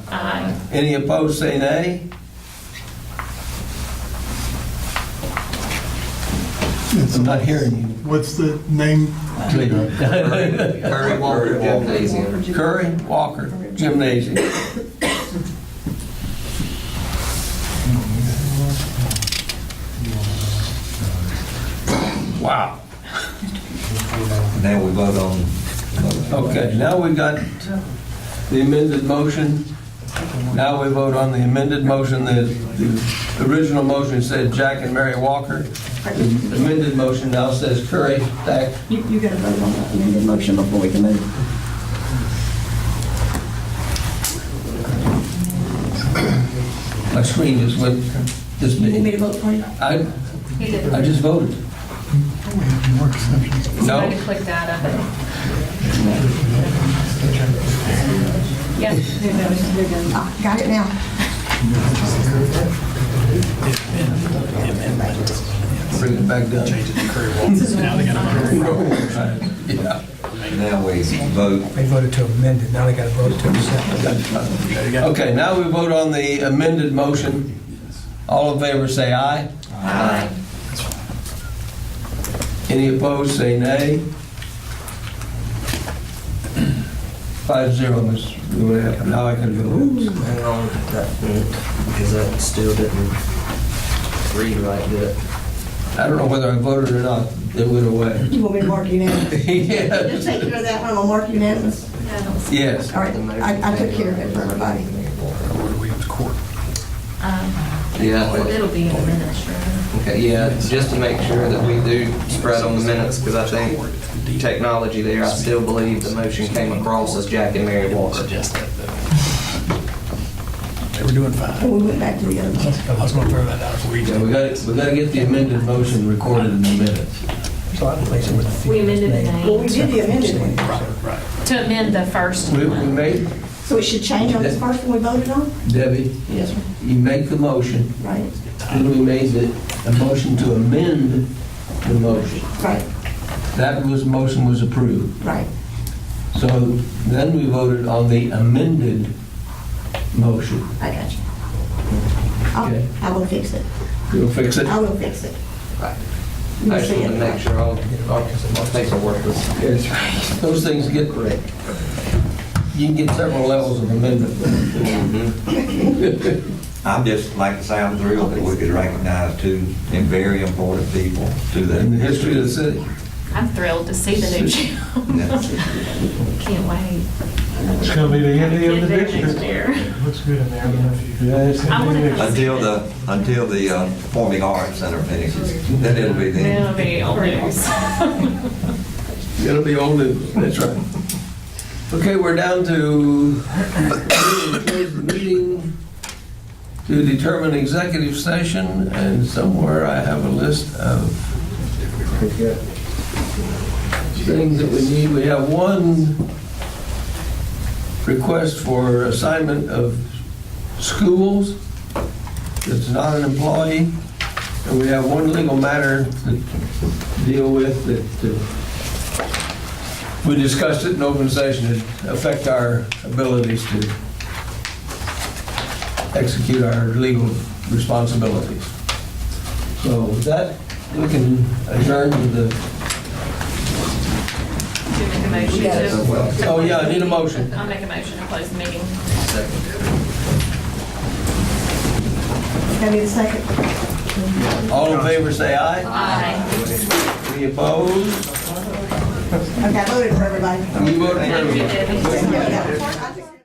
G: Aye.
A: Any opposed say nay. I'm not hearing you.
B: What's the name?
F: Curry Walker Gymnasium.
A: Curry Walker Gymnasium. Wow.
I: Now we vote on.
A: Okay, now we got the amended motion. Now we vote on the amended motion. The original motion said Jack and Mary Walker. The amended motion now says Curry, Dak.
M: You got to vote on the amended motion before we can move.
A: My screen just went this
M: You need me
A: big.
M: to vote for you?
A: I
G: He did.
A: just voted. No?
G: Somebody click that up. Yeah.
M: Ah, got it now.
A: Bring it back down. Yeah.
I: Now we vote.
N: They voted to amend it, now they got to vote to accept it.
A: Okay, now we vote on the amended motion. All in favor, say aye.
G: Aye.
A: Any opposed, say nay. 5-0, Ms. Rueff. Now I can vote.
F: Hang on, because that still didn't read right, did it?
A: I don't know whether I voted or not. It went away.
M: You want me to mark unanimous?
A: Yeah.
M: Just take care of that one, I'll mark unanimous.
A: Yes.
M: All right, I took care of it for everybody.
F: Yeah.
G: It'll be in the minutes, right?
F: Okay, yeah, just to make sure that we do spread on the minutes, because I think technology there, I still believe the motion came across as Jack and Mary Walker.
N: They were doing fine.
M: And we went back to the other one.
N: I was going to throw that out for you.
A: Yeah, we got to get the amended motion recorded in the minutes.
N: So I replaced it with the
G: We amended the
M: Well, we
G: name
M: did the amended one.
N: Right.
G: to amend the first
A: We
G: one.
A: made,
M: So it should change on this first one we voted on?
A: Debbie,
M: Yes, sir.
A: you make the motion,
M: Right,
A: then we made a motion to amend the motion.
M: right,
A: That motion was approved.
M: right.
A: So then we voted on the amended motion.
M: I got you.
A: Okay.
M: I will fix it.
A: You'll fix it?
M: I will fix it.
F: Right.
M: You'll
F: I just
M: see
F: want to
M: it.
F: make sure all paperwork was.
A: Yes. Those things get, you can get several levels of amendment.
I: I'm just, like to say, I'm thrilled that we could recognize two very important people to the.
A: In the history of the city.
G: I'm thrilled to see the new gym. Can't wait.
J: It's gonna be the end of
G: Get
J: the
G: there next
J: district.
G: year.
E: Looks good in there. I don't know if you.
J: Yeah, it's
G: I
J: gonna
G: wanna
J: be
G: come
J: next.
I: Until the Performing Arts Center finishes, then it'll be the.
G: It'll be old news.
A: It'll be old news, that's right. Okay, we're down to close the meeting to determine executive session, and somewhere I have a list of things that we need. We have one request for assignment of schools that's not an employee, and we have one legal matter to deal with that we discussed it in open session. It affect our abilities to execute our legal responsibilities. So with that, we can adjourn to the,
G: Do you make a motion to?
A: oh yeah, I need a motion.
G: I'll make a motion to close the meeting.
M: Can I get a second?
A: All in favor, say aye.
G: Aye.
A: Any opposed?
M: Okay, I voted for everybody.
A: You voted for
G: Thank you,
A: everybody.
G: Debbie.
M: Yeah, yeah.